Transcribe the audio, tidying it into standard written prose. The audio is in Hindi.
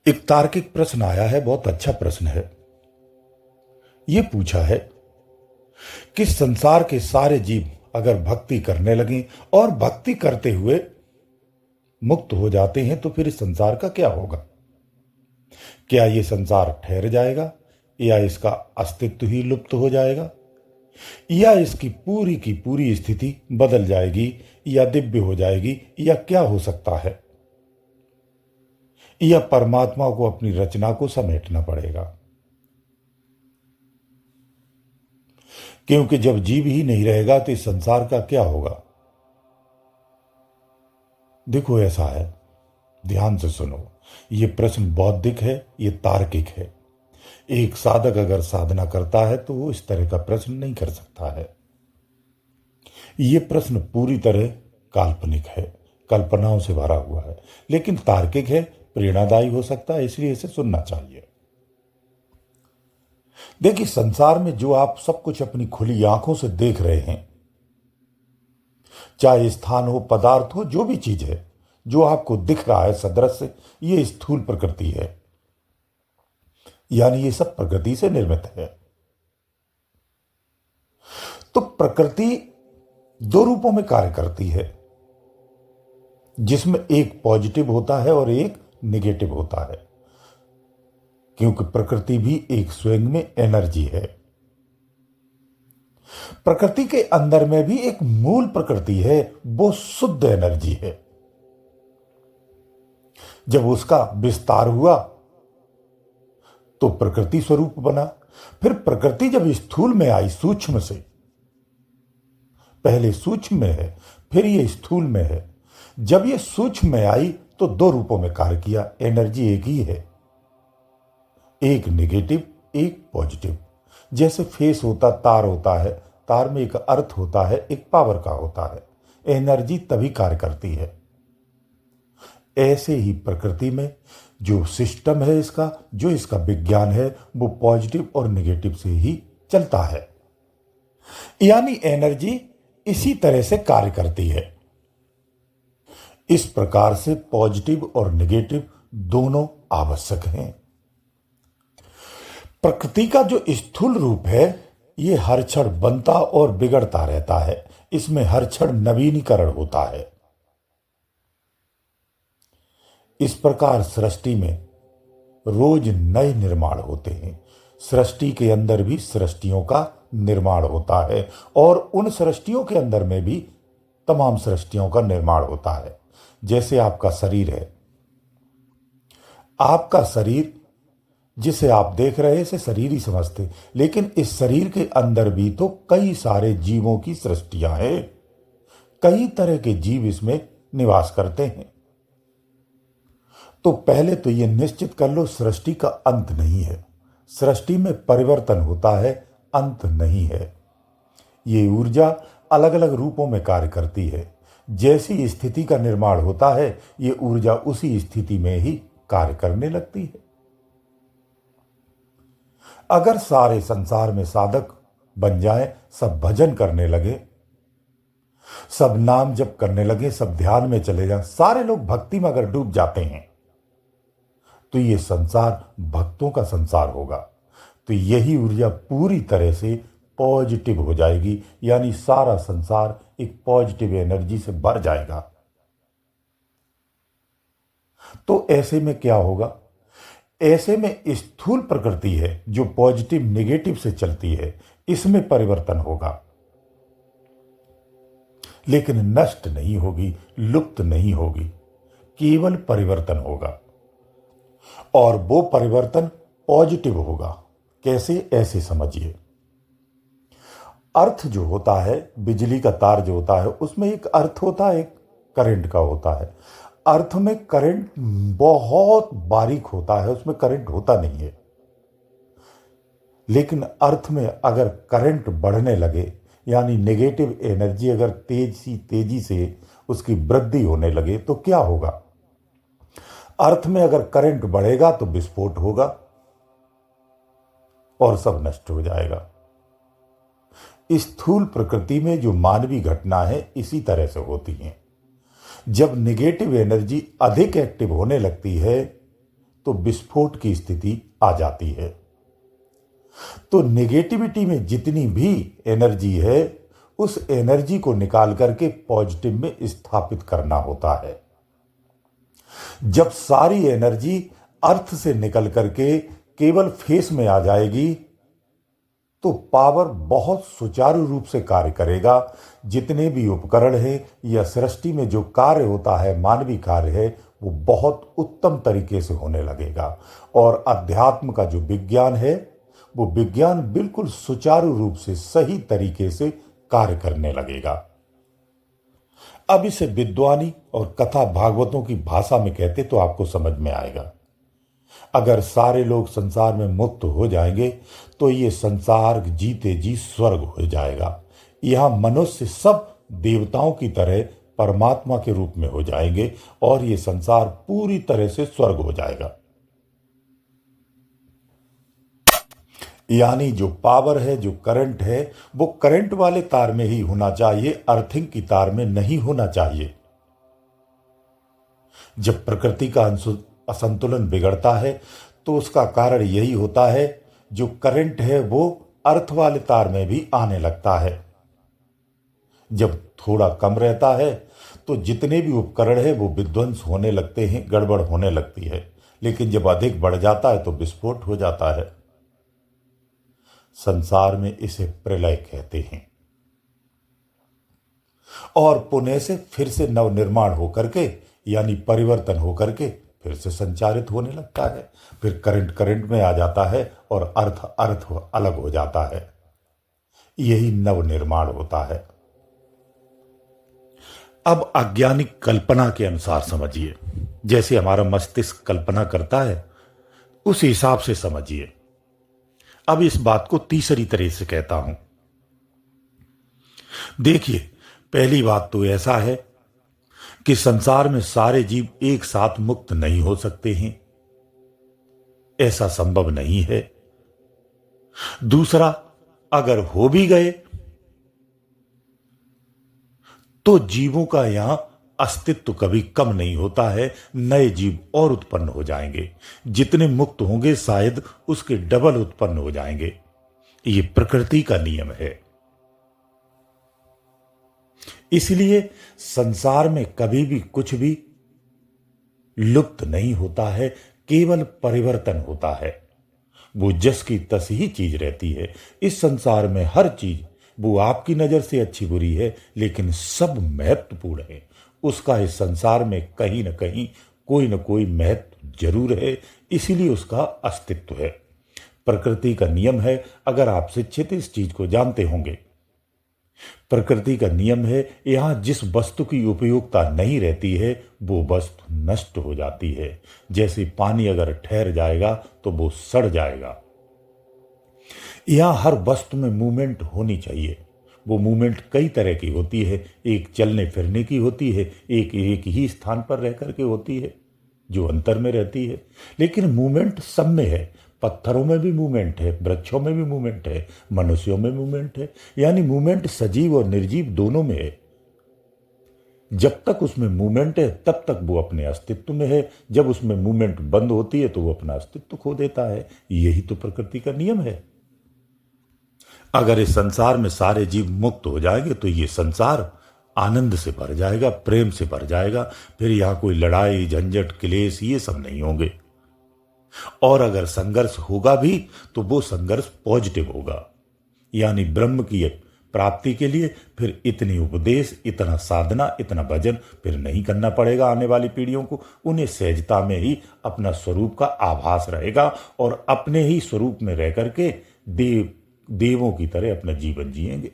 एक तार्किक प्रश्न आया है, बहुत अच्छा प्रश्न है। यह पूछा है कि संसार के सारे जीव अगर भक्ति करने लगें और भक्ति करते हुए मुक्त हो जाते हैं तो फिर इस संसार का क्या होगा? क्या यह संसार ठहर जाएगा या इसका अस्तित्व ही लुप्त हो जाएगा या इसकी पूरी की पूरी स्थिति बदल जाएगी या दिव्य हो जाएगी या क्या हो सकता है? या परमात्मा को अपनी रचना को समेटना पड़ेगा? क्योंकि जब जीव ही नहीं रहेगा तो इस संसार का क्या होगा? देखो, ऐसा है, ध्यान से सुनो। यह प्रश्न बौद्धिक है, यह तार्किक है। एक साधक अगर साधना करता है तो वो इस तरह का प्रश्न नहीं कर सकता है। यह प्रश्न पूरी तरह काल्पनिक है, कल्पनाओं से भरा हुआ है, लेकिन तार्किक है, प्रेरणादायी हो सकता है, इसलिए इसे सुनना चाहिए। देखिए, संसार में जो आप सब कुछ अपनी खुली आंखों से देख रहे हैं, चाहे स्थान हो, पदार्थ हो, जो भी चीज है जो आपको दिख रहा है सदृश्य, ये स्थूल प्रकृति है। यानी ये सब प्रकृति से निर्मित है। तो प्रकृति दो रूपों में कार्य करती है, जिसमें एक पॉजिटिव होता है और एक निगेटिव होता है, क्योंकि प्रकृति भी एक स्वयं में एनर्जी है। प्रकृति के अंदर में भी एक मूल प्रकृति है, वो शुद्ध एनर्जी है। जब उसका विस्तार हुआ तो प्रकृति स्वरूप बना। फिर प्रकृति जब स्थूल में आई, सूक्ष्म से, पहले सूक्ष्म में है, फिर ये स्थूल में है। जब ये सूक्ष्म में आई तो दो रूपों में कार्य किया। एनर्जी एक ही है, एक नेगेटिव, एक पॉजिटिव। जैसे फेस होता, तार होता है, तार में एक अर्थ होता है, एक पावर का होता है। एनर्जी तभी कार्य करती है। ऐसे ही प्रकृति में जो सिस्टम है इसका, जो इसका विज्ञान है, वो पॉजिटिव और नेगेटिव से ही चलता है। यानी एनर्जी इसी तरह से कार्य करती है। इस प्रकार से पॉजिटिव और नेगेटिव दोनों आवश्यक हैं। प्रकृति का जो स्थूल रूप है, ये हर क्षण बनता और बिगड़ता रहता है। इसमें हर क्षण नवीनीकरण होता है। इस प्रकार सृष्टि में रोज नए निर्माण होते हैं। सृष्टि के अंदर भी सृष्टियों का निर्माण होता है और उन सृष्टियों के अंदर में भी तमाम सृष्टियों का निर्माण होता है। जैसे आपका शरीर है, आपका शरीर जिसे आप देख रहे हैं इसे शरीर ही समझते, लेकिन इस शरीर के अंदर भी तो कई सारे जीवों की सृष्टियां हैं। कई तरह के जीव इसमें निवास करते हैं। तो पहले तो यह निश्चित कर लो, सृष्टि का अंत नहीं है। सृष्टि में परिवर्तन होता है, अंत नहीं है। ये ऊर्जा अलग अलग रूपों में कार्य करती है। जैसी स्थिति का निर्माण होता है, ये ऊर्जा उसी स्थिति में ही कार्य करने लगती है। अगर सारे संसार में साधक बन जाएं, सब भजन करने लगे, सब नाम जप करने लगे, सब ध्यान में चले जाएं, सारे लोग भक्ति में अगर डूब जाते हैं, तो ये संसार भक्तों का संसार होगा। तो यही ऊर्जा पूरी तरह से पॉजिटिव हो जाएगी। यानी सारा संसार एक पॉजिटिव एनर्जी से भर जाएगा। तो ऐसे में क्या होगा? ऐसे में स्थूल प्रकृति है जो पॉजिटिव नेगेटिव से चलती है, इसमें परिवर्तन होगा, लेकिन नष्ट नहीं होगी, लुप्त नहीं होगी, केवल परिवर्तन होगा। और वो परिवर्तन पॉजिटिव होगा। कैसे? ऐसे समझिए, अर्थ जो होता है, बिजली का तार जो होता है, उसमें एक अर्थ होता है, एक करंट का होता है। अर्थ में करंट बहुत बारीक होता है, उसमें करंट होता नहीं है। लेकिन अर्थ में अगर करंट बढ़ने लगे, यानी नेगेटिव एनर्जी अगर तेजी से उसकी वृद्धि होने लगे, तो क्या होगा? अर्थ में अगर करंट बढ़ेगा तो विस्फोट होगा और सब नष्ट हो जाएगा। स्थूल प्रकृति में जो मानवीय घटना है इसी तरह से होती है। जब नेगेटिव एनर्जी अधिक एक्टिव होने लगती है तो विस्फोट की स्थिति आ जाती है। तो नेगेटिविटी में जितनी भी एनर्जी है, उस एनर्जी को निकाल करके पॉजिटिव में स्थापित करना होता है। जब सारी एनर्जी अर्थ से निकल करके केवल फेस में आ जाएगी तो पावर बहुत सुचारू रूप से कार्य करेगा। जितने भी उपकरण हैं या सृष्टि में जो कार्य होता है, मानवीय कार्य है, वो बहुत उत्तम तरीके से होने लगेगा। और अध्यात्म का जो विज्ञान है, वो विज्ञान बिल्कुल सुचारू रूप से सही तरीके से कार्य करने लगेगा। अब इसे विद्वानी और कथा भागवतों की भाषा में कहते तो आपको समझ में आएगा। अगर सारे लोग संसार में मुक्त हो जाएंगे तो ये संसार जीते जी स्वर्ग हो जाएगा। यहां मनुष्य सब देवताओं की तरह परमात्मा के रूप में हो जाएंगे और ये संसार पूरी तरह से स्वर्ग हो जाएगा। यानी जो पावर है, जो करंट है, वो करंट वाले तार में ही होना चाहिए, अर्थिंग की तार में नहीं होना चाहिए। जब प्रकृति का असंतुलन बिगड़ता है तो उसका कारण यही होता है, जो करंट है वो अर्थ वाले तार में भी आने लगता है। जब थोड़ा कम रहता है तो जितने भी उपकरण है वो विध्वंस होने लगते हैं, गड़बड़ होने लगती है। लेकिन जब अधिक बढ़ जाता है तो विस्फोट हो जाता है। संसार में इसे प्रलय कहते हैं। और पुनः से फिर से नवनिर्माण होकर के, यानी परिवर्तन होकर के फिर से संचारित होने लगता है। फिर करंट करंट में आ जाता है और अर्थ अर्थ अलग हो जाता है। यही नवनिर्माण होता है। अब अज्ञानिक कल्पना के अनुसार समझिए, जैसे हमारा मस्तिष्क कल्पना करता है उस हिसाब से समझिए। अब इस बात को तीसरी तरह से कहता हूं। देखिए, पहली बात तो ऐसा है कि संसार में सारे जीव एक साथ मुक्त नहीं हो सकते हैं, ऐसा संभव नहीं है। दूसरा, अगर हो भी गए तो जीवों का यहां अस्तित्व कभी कम नहीं होता है, नए जीव और उत्पन्न हो जाएंगे। जितने मुक्त होंगे शायद उसके डबल उत्पन्न हो जाएंगे। ये प्रकृति का नियम है। इसलिए संसार में कभी भी कुछ भी लुप्त नहीं होता है, केवल परिवर्तन होता है। वो जस की तस ही चीज रहती है। इस संसार में हर चीज, वो आपकी नजर से अच्छी बुरी है, लेकिन सब महत्वपूर्ण है। उसका इस संसार में कहीं ना कहीं कोई ना कोई महत्व जरूर है, इसीलिए उसका अस्तित्व है। प्रकृति का नियम है, अगर आप शिक्षित इस चीज को जानते होंगे। प्रकृति का नियम है, यहां जिस वस्तु की उपयोगिता नहीं रहती है वो वस्तु नष्ट हो जाती है। जैसे पानी अगर ठहर जाएगा तो वो सड़ जाएगा। यहां हर वस्तु में मूवमेंट होनी चाहिए। वो मूवमेंट कई तरह की होती है। एक चलने फिरने की होती है, एक ही स्थान पर रह करके होती है जो अंतर में रहती है। लेकिन मूवमेंट सब में है। पत्थरों में भी मूवमेंट है, वृक्षों में भी मूवमेंट है, मनुष्यों में मूवमेंट है। यानी मूवमेंट सजीव और निर्जीव दोनों में है। जब तक उसमें मूवमेंट है तब तक वो अपने अस्तित्व में है। जब उसमें मूवमेंट बंद होती है तो वो अपना अस्तित्व खो देता है। यही तो प्रकृति का नियम है। अगर इस संसार में सारे जीव मुक्त हो जाएंगे तो ये संसार आनंद से भर जाएगा, प्रेम से भर जाएगा। फिर यहां कोई लड़ाई, झंझट, क्लेश ये सब नहीं होंगे। और अगर संघर्ष होगा भी तो वो संघर्ष पॉजिटिव होगा। यानी ब्रह्म की प्राप्ति के लिए फिर इतनी उपदेश, इतना साधना, इतना भजन फिर नहीं करना पड़ेगा आने वाली पीढ़ियों को। उन्हें सहजता में ही अपना स्वरूप का आभास रहेगा और अपने ही स्वरूप में रह करके देवों की तरह अपना जीवन जिएंगे।